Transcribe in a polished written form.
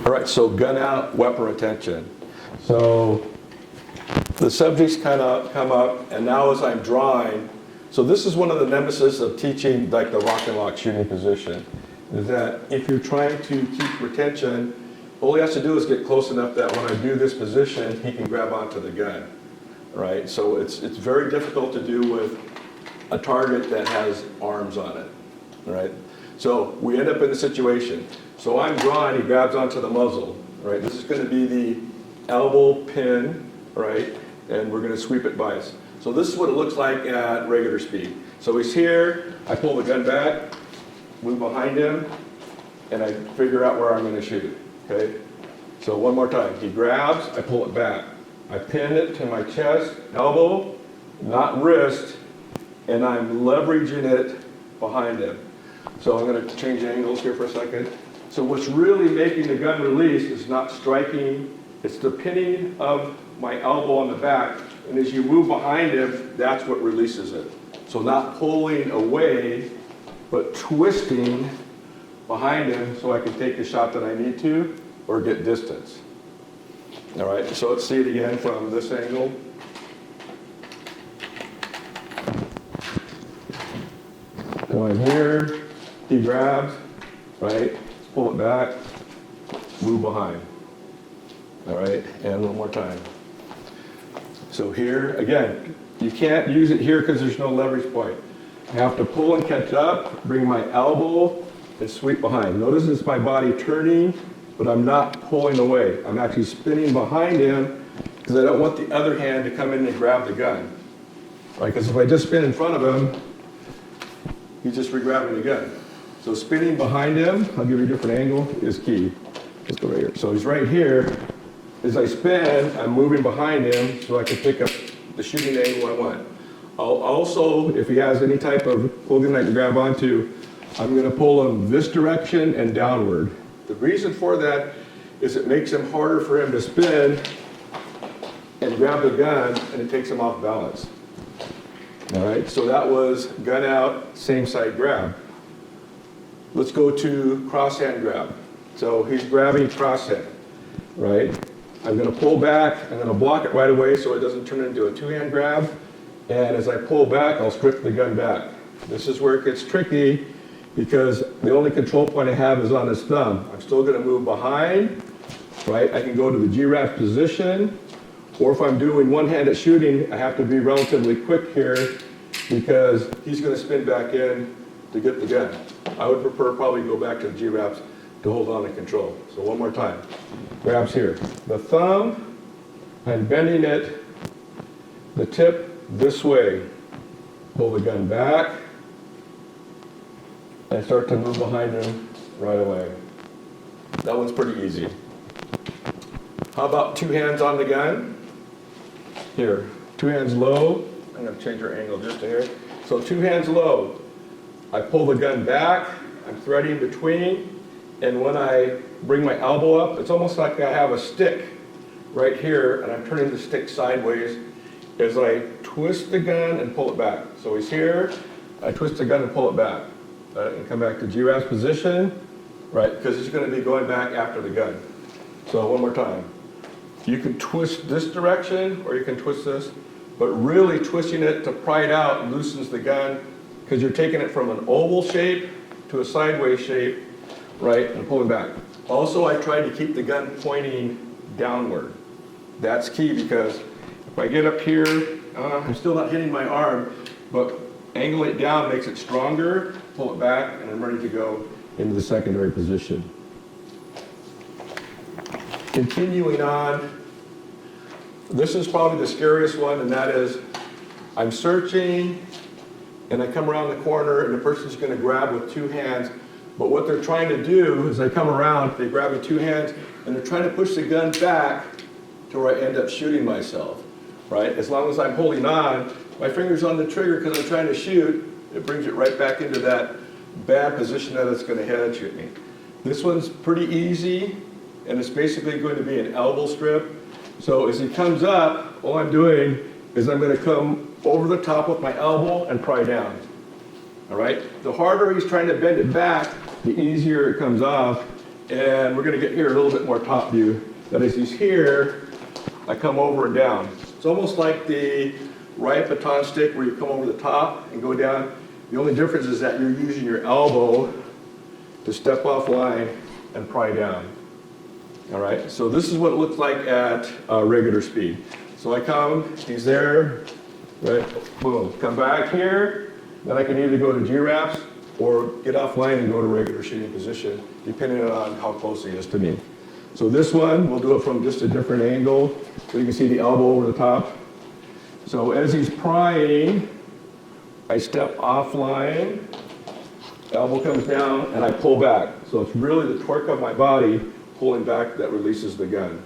All right, so gun out, weapon retention. So the subjects kind of come up, and now as I'm drawing, so this is one of the nemesis of teaching like the rock and lock shooting position, is that if you're trying to keep retention, all he has to do is get close enough that when I do this position, he can grab onto the gun, right? So it's very difficult to do with a target that has arms on it, right? So we end up in a situation. So I'm drawing, he grabs onto the muzzle, right? This is going to be the elbow pin, right? And we're going to sweep it by us. So this is what it looks like at regular speed. So he's here, I pull the gun back, move behind him, and I figure out where I'm going to shoot, okay? So one more time, he grabs, I pull it back. I pin it to my chest, elbow, not wrist, and I'm leveraging it behind him. So I'm going to change angles here for a second. So what's really making the gun release is not striking, it's the pinning of my elbow on the back, and as you move behind him, that's what releases it. So not pulling away, but twisting behind him so I can take the shot that I need to or get distance. All right, so let's see it again from this angle. So I'm here, he grabs, right, pull it back, move behind. All right, and one more time. So here, again, you can't use it here because there's no leverage point. I have to pull and catch up, bring my elbow, and sweep behind. Notice it's my body turning, but I'm not pulling away. I'm actually spinning behind him because I don't want the other hand to come in and grab the gun. Right? Because if I just spin in front of him, he's just re-grabbing the gun. So spinning behind him, I'll give you a different angle, is key. Let's go right here. So he's right here. As I spin, I'm moving behind him so I can pick up the shooting angle I want. I'll also, if he has any type of clothing I can grab onto, I'm going to pull him this direction and downward. The reason for that is it makes him harder for him to spin and grab the gun, and it takes him off balance. All right, so that was gun out, same side grab. Let's go to cross hand grab. So he's grabbing cross hand, right? I'm going to pull back, I'm going to block it right away so it doesn't turn into a two-hand grab. And as I pull back, I'll strip the gun back. This is where it gets tricky because the only control point I have is on his thumb. I'm still going to move behind, right? I can go to the G-wrap position, or if I'm doing one-handed shooting, I have to be relatively quick here because he's going to spin back in to get the gun. I would prefer probably go back to the G-wraps to hold on and control. So one more time. Grabs here. The thumb, I'm bending it, the tip this way. Pull the gun back, and start to move behind him right away. That one's pretty easy. How about two hands on the gun? Here, two hands low. I'm going to change our angle just here. So two hands low. I pull the gun back, I'm threading between, and when I bring my elbow up, it's almost like I have a stick right here, and I'm turning the stick sideways as I twist the gun and pull it back. So he's here, I twist the gun and pull it back. And come back to G-wrap position, right, because he's going to be going back after the gun. So one more time. You can twist this direction, or you can twist this, but really twisting it to pry it out loosens the gun, because you're taking it from an oval shape to a sideways shape, right, and pulling back. Also, I try to keep the gun pointing downward. That's key because if I get up here, I'm still not hitting my arm, but angle it down makes it stronger, pull it back, and I'm ready to go into the secondary position. Continuing on, this is probably the scariest one, and that is I'm searching, and I come around the corner, and the person's going to grab with two hands. But what they're trying to do is I come around, they grab with two hands, and they're trying to push the gun back to where I end up shooting myself, right? As long as I'm holding on, my finger's on the trigger because I'm trying to shoot, it brings it right back into that bad position that it's going to head and shoot me. This one's pretty easy, and it's basically going to be an elbow strip. So as he comes up, all I'm doing is I'm going to come over the top with my elbow and pry down. All right? The harder he's trying to bend it back, the easier it comes off, And we're going to get here a little bit more top view. That is, he's here, I come over and down. It's almost like the right baton stick where you come over the top and go down. The only difference is that you're using your elbow to step off line and pry down. All right, so this is what it looks like at regular speed. So I come, he's there, right, boom, come back here, then I can either go to G-wraps or get off line and go to regular shooting position, depending on how close he is to me. So this one, we'll do it from just a different angle, so you can see the elbow over the top. So as he's prying, I step offline, elbow comes down, and I pull back. So it's really the torque of my body pulling back that releases the gun.